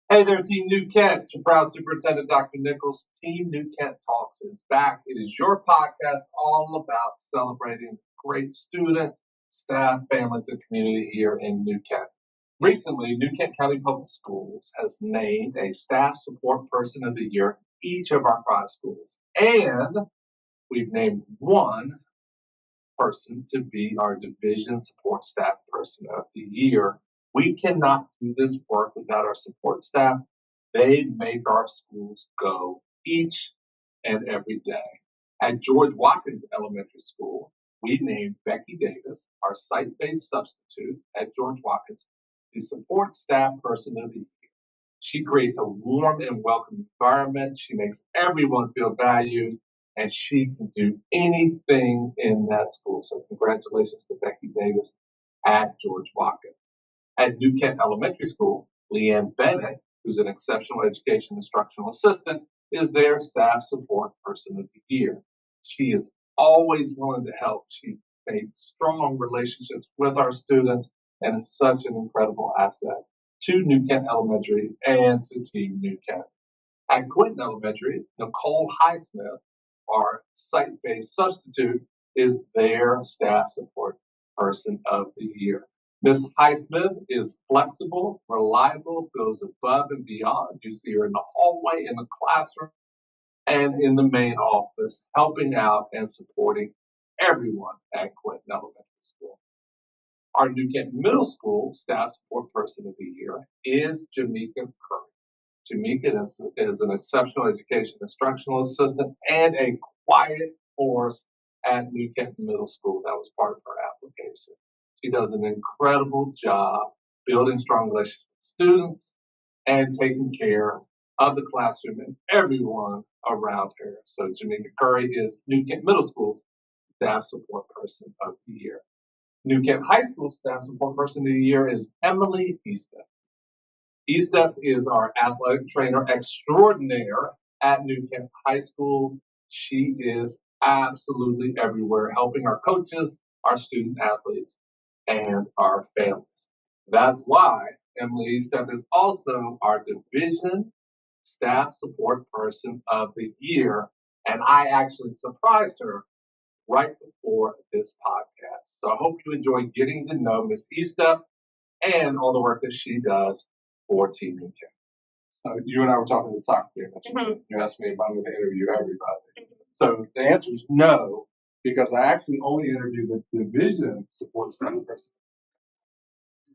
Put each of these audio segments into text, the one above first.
Hey there, Team New Kent. Your proud Superintendent Dr. Nichols. Team New Kent Talks is back. It is your podcast all about celebrating great students, staff, families, and community here in New Kent. Recently, New Kent County Public Schools has named a Staff Support Person of the Year each of our 5 schools. And we've named one person to be our Division Support Staff Person of the Year. We cannot do this work without our support staff. They make our schools go each and every day. At George Watkins Elementary School, we named Becky Davis, our site-based substitute at George Watkins, the Support Staff Person of the Year. She creates a warm and welcoming environment. She makes everyone feel valued, and she can do anything in that school. So congratulations to Becky Davis at George Watkins. At New Kent Elementary School, Leanne Bennett, who's an exceptional education instructional assistant, is their Staff Support Person of the Year. She is always willing to help. She made strong relationships with our students and is such an incredible asset to New Kent Elementary and to Team New Kent. At Quinton Elementary, Nicole Highsmith, our site-based substitute, is their Staff Support Person of the Year. Ms. Highsmith is flexible, reliable, goes above and beyond. You see her in the hallway, in the classroom, and in the main office, helping out and supporting everyone at Quinton Elementary School. Our New Kent Middle School Staff Support Person of the Year is Jamaica Curry. Jamaica is an exceptional education instructional assistant and a quiet force at New Kent Middle School. That was part of her application. She does an incredible job building strong relationships with students and taking care of the classroom and everyone around her. So Jamaica Curry is New Kent Middle School's Staff Support Person of the Year. New Kent High School Staff Support Person of the Year is Emily Estep. Estep is our athletic trainer extraordinaire at New Kent High School. She is absolutely everywhere, helping our coaches, our student athletes, and our families. That's why Emily Estep is also our Division Staff Support Person of the Year, and I actually surprised her right before this podcast. So I hope you enjoy getting to know Ms. Estep and all the work that she does for Team New Kent. So you and I were talking at the soccer game. You asked me if I'm going to interview everybody. So the answer is no, because I actually only interviewed the Division Support Staff Person.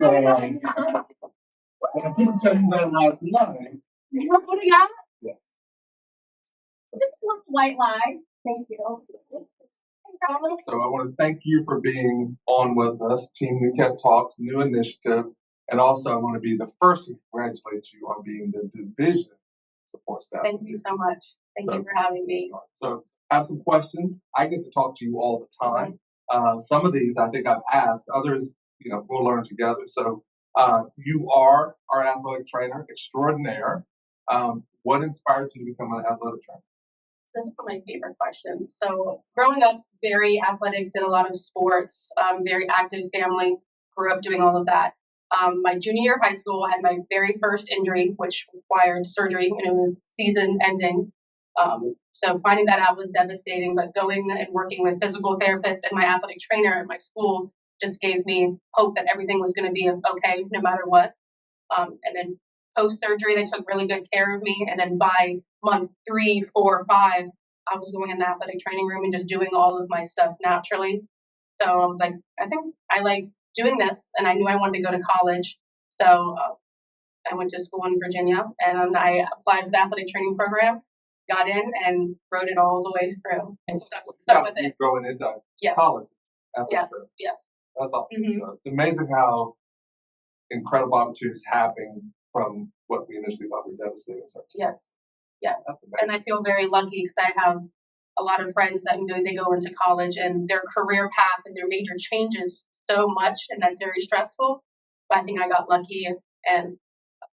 So I didn't tell you that last night. What do you got? Yes. Just one white lie. Thank you. So I want to thank you for being on with us, Team New Kent Talks, new initiative. And also I want to be the first to congratulate you on being the Division Support Staff. Thank you so much. Thank you for having me. So I have some questions. I get to talk to you all the time. Some of these I think I've asked, others, we'll learn together. So you are our athletic trainer extraordinaire. What inspired you to become an athletic trainer? This is one of my favorite questions. So growing up, very athletic, did a lot of sports, very active family, grew up doing all of that. My junior year of high school, I had my very first injury, which required surgery, and it was season ending. So finding that out was devastating, but going and working with physical therapists and my athletic trainer at my school just gave me hope that everything was going to be okay no matter what. And then post-surgery, they took really good care of me. And then by month 3, 4, 5, I was going in the athletic training room and just doing all of my stuff naturally. So I was like, I think I like doing this. And I knew I wanted to go to college. So I went to school in Virginia and I applied to the athletic training program, got in and wrote it all the way through and stuck with it. Going into college. Yes. That's awesome. So it's amazing how incredible opportunities happen from what we initially thought were devastating. Yes. And I feel very lucky because I have a lot of friends that they go into college and their career path and their major changes so much, and that's very stressful. But I think I got lucky and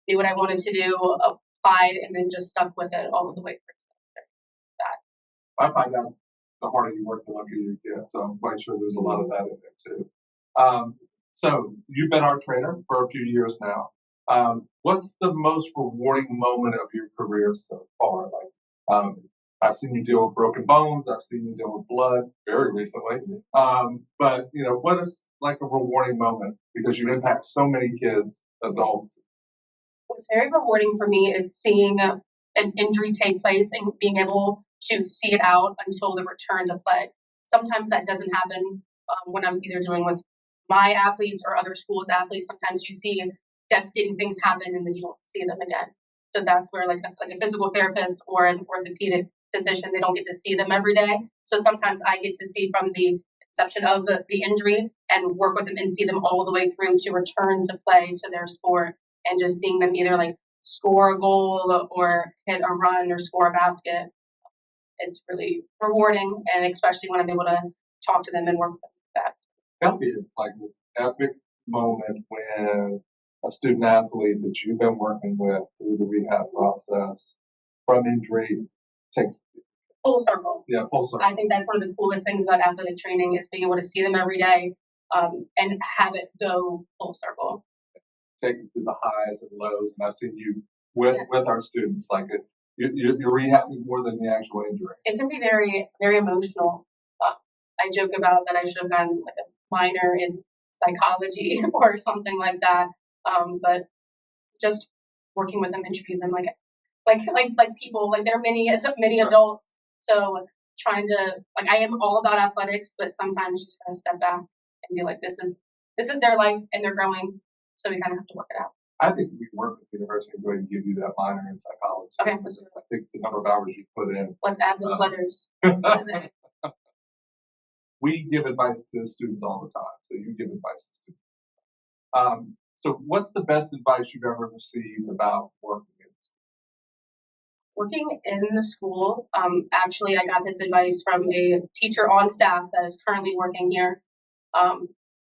knew what I wanted to do, applied, and then just stuck with it all the way through. I find out the harder you work, the luckier you get. So I'm quite sure there's a lot of that in there too. So you've been our trainer for a few years now. What's the most rewarding moment of your career so far? I've seen you deal with broken bones. I've seen you deal with blood very recently. But what is like a rewarding moment because you impact so many kids, adults? What's very rewarding for me is seeing an injury take place and being able to see it out until the return to play. Sometimes that doesn't happen when I'm either dealing with my athletes or other schools' athletes. Sometimes you see devastating things happen and then you don't see them again. So that's where like a physical therapist or an orthopedic physician, they don't get to see them every day. So sometimes I get to see from the inception of the injury and work with them and see them all the way through to return to play to their sport, and just seeing them either like score a goal or hit a run or score a basket. It's really rewarding, and especially when I'm able to talk to them and work with them with that. That'll be like an epic moment when a student athlete that you've been working with through the rehab process from injury takes Full circle. Yeah, full circle. I think that's one of the coolest things about athletic training is being able to see them every day and have it go full circle. Take them through the highs and lows, and I've seen you with our students. Like you're rehabbing more than the actual injury. It can be very, very emotional. I joke about that I should have done like a minor in psychology or something like that. But just working with them and treating them like people, like there are many adults. So trying to I am all about athletics, but sometimes just gotta step back and be like, this is their life and they're growing. So we kind of have to work it out. I think we work with the university and go ahead and give you that minor in psychology. Okay. I think the number of hours you put in. Let's add those letters. We give advice to students all the time, so you give advice to students. So what's the best advice you've ever received about working in school? Working in the school, actually, I got this advice from a teacher on staff that is currently working here.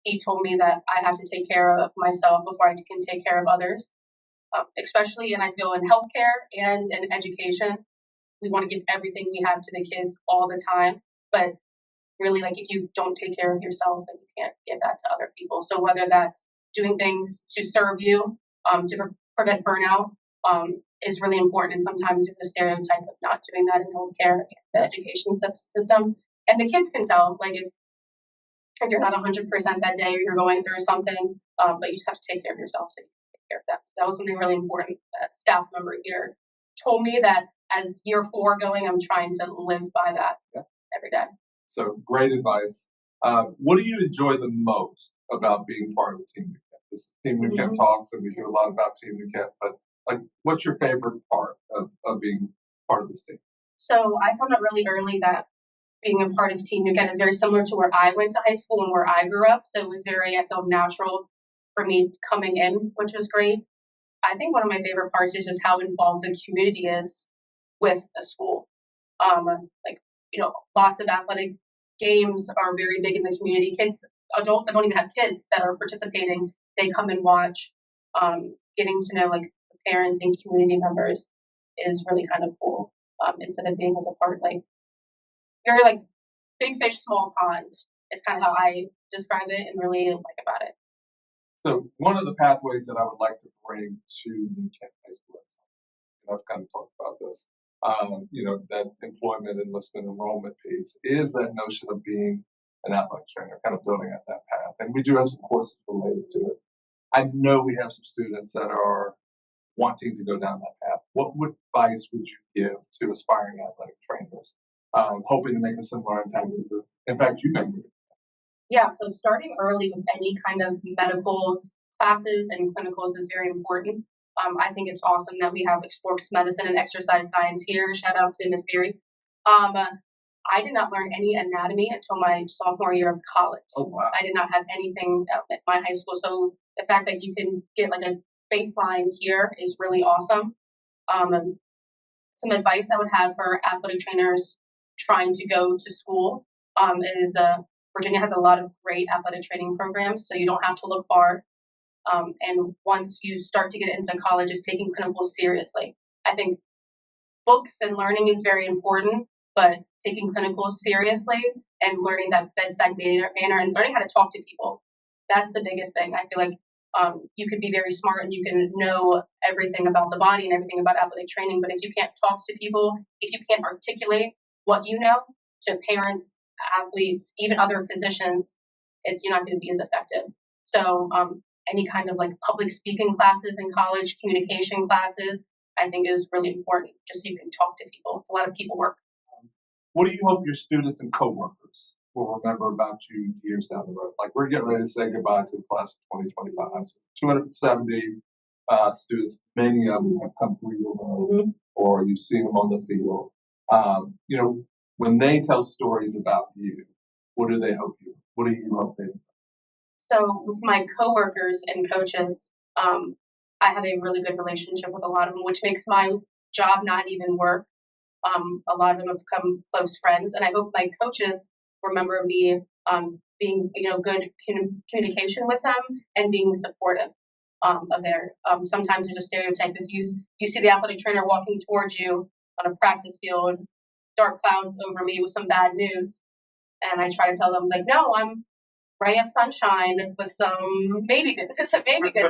He told me that I have to take care of myself before I can take care of others, especially, and I feel in healthcare and in education, we want to give everything we have to the kids all the time. But really, like if you don't take care of yourself, then you can't give that to other people. So whether that's doing things to serve you, to prevent burnout, is really important. And sometimes there's a stereotype of not doing that in healthcare and the education system. And the kids can tell, like if you're not 100% that day or you're going through something, but you just have to take care of yourself so you can take care of that. That was something really important. That staff member here told me that as year 4 going, I'm trying to live by that every day. So great advice. What do you enjoy the most about being part of Team New Kent? This is Team New Kent Talks, and we hear a lot about Team New Kent, but like, what's your favorite part of being part of this team? So I found out really early that being a part of Team New Kent is very similar to where I went to high school and where I grew up. So it was I felt natural for me coming in, which was great. I think one of my favorite parts is just how involved the community is with a school. Lots of athletic games are very big in the community. Kids, adults that don't even have kids that are participating, they come and watch. Getting to know like the parents and community members is really kind of cool. Instead of being like a part very like big fish, small pond is kind of how I describe it and really like about it. So one of the pathways that I would like to bring to New Kent High School, I've kind of talked about this, that employment, enlistment, enrollment piece is that notion of being an athletic trainer, kind of building out that path. And we do have some courses related to it. I know we have some students that are wanting to go down that path. What advice would you give to aspiring athletic trainers, hoping to make a similar impact? In fact, you make it. Yeah, so starting early with any kind of medical classes and clinicals is very important. I think it's awesome that we have sports medicine and exercise science here. Shout out to Ms. Berry. I did not learn any anatomy until my sophomore year of college. Oh, wow. I did not have anything at my high school. So the fact that you can get like a baseline here is really awesome. Some advice I would have for athletic trainers trying to go to school is Virginia has a lot of great athletic training programs, so you don't have to look far. And once you start to get into college, is taking clinicals seriously. I think books and learning is very important, but taking clinicals seriously and learning that bedside manner and learning how to talk to people, That's the biggest thing. I feel like you could be very smart and you can know everything about the body and everything about athletic training, but if you can't talk to people, if you can't articulate what you know to parents, athletes, even other physicians, you're not going to be as effective. So any kind of like public speaking classes in college, communication classes, I think is really important, just so you can talk to people. It's a lot of people work. What do you hope your students and coworkers will remember about you years down the road? Like, we're getting ready to say goodbye to the class of 2025. So 270 students, many of them have come through your room, or you've seen them on the field. When they tell stories about you, what do you hope they? So with my coworkers and coaches, I have a really good relationship with a lot of them, which makes my job not even work. A lot of them have become close friends, and I hope my coaches remember me being, good communication with them and being supportive of their. Sometimes there's a stereotype. If you see the athletic trainer walking towards you on a practice field, dark clouds over me with some bad news, and I try to tell them, like, no, I'm ray of sunshine with some maybe good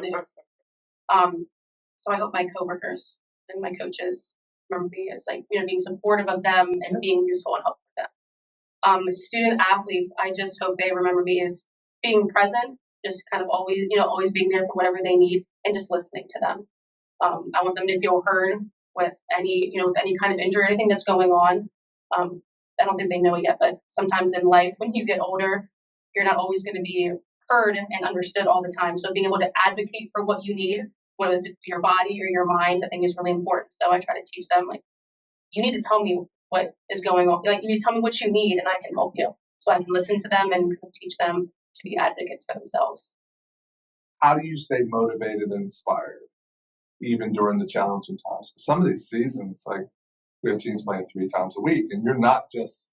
news. So I hope my coworkers and my coaches remember me as being supportive of them and being useful and helpful for them. Student athletes, I just hope they remember me as being present, just kind of always being there for whatever they need and just listening to them. I want them to feel heard with any kind of injury or anything that's going on. I don't think they know it yet, but sometimes in life, when you get older, you're not always going to be heard and understood all the time. So being able to advocate for what you need, whether it's your body or your mind, I think is really important. So I try to teach them, you need to tell me what is going on. You need to tell me what you need and I can help you. So I can listen to them and teach them to be advocates for themselves. How do you stay motivated and inspired, even during the challenging times? Some of these seasons, we have teams playing 3 times a week, and you're not just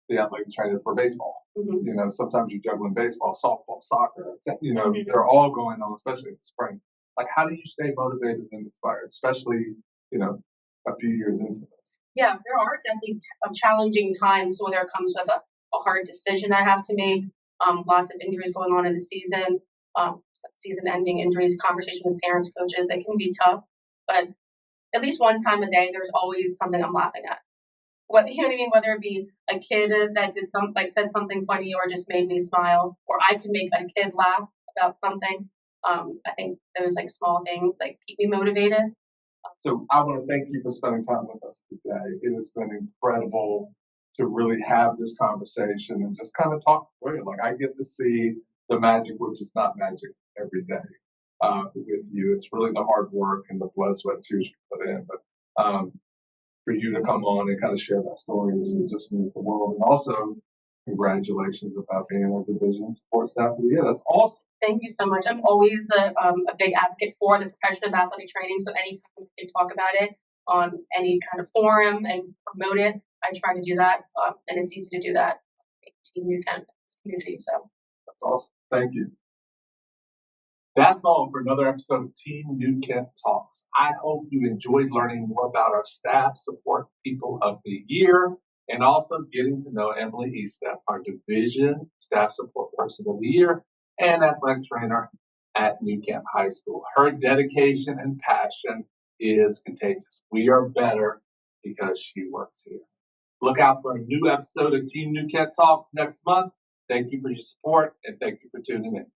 the athletic trainer for baseball. Mm-hmm. Sometimes you're juggling baseball, softball, soccer. Mm-hmm. They're all going on, especially in the spring. How do you stay motivated and inspired, especially, a few years into this? Yeah, there are definitely challenging times where there comes with a hard decision I have to make. Lots of injuries going on in the season, season-ending injuries, conversation with parents, coaches. It can be tough, but at least one time a day, there's always something I'm laughing at. Whether it be a kid that did said something funny or just made me smile, or I could make a kid laugh about something. I think those small things keep me motivated. So I want to thank you for spending time with us today. It has been incredible to really have this conversation and just kind of talk through it. I get to see the magic, which is not magic, every day with you. It's really the hard work and the blood, sweat, and tears you put in. But for you to come on and kind of share that story, it just means the world. And also, congratulations about being our division support staff of the year. That's awesome. Thank you so much. I'm always a big advocate for the profession of athletic training. So anytime we can talk about it on any kind of forum and promote it, I try to do that. And it's easy to do that in Team New Kent community. So that's awesome. Thank you. That's all for another episode of Team New Kent Talks. I hope you enjoyed learning more about our staff support people of the year and also getting to know Emily Estep, our division staff support person of the year and athletic trainer at New Kent High School. Her dedication and passion is contagious. We are better because she works here. Look out for a new episode of Team New Kent Talks next month. Thank you for your support and thank you for tuning in.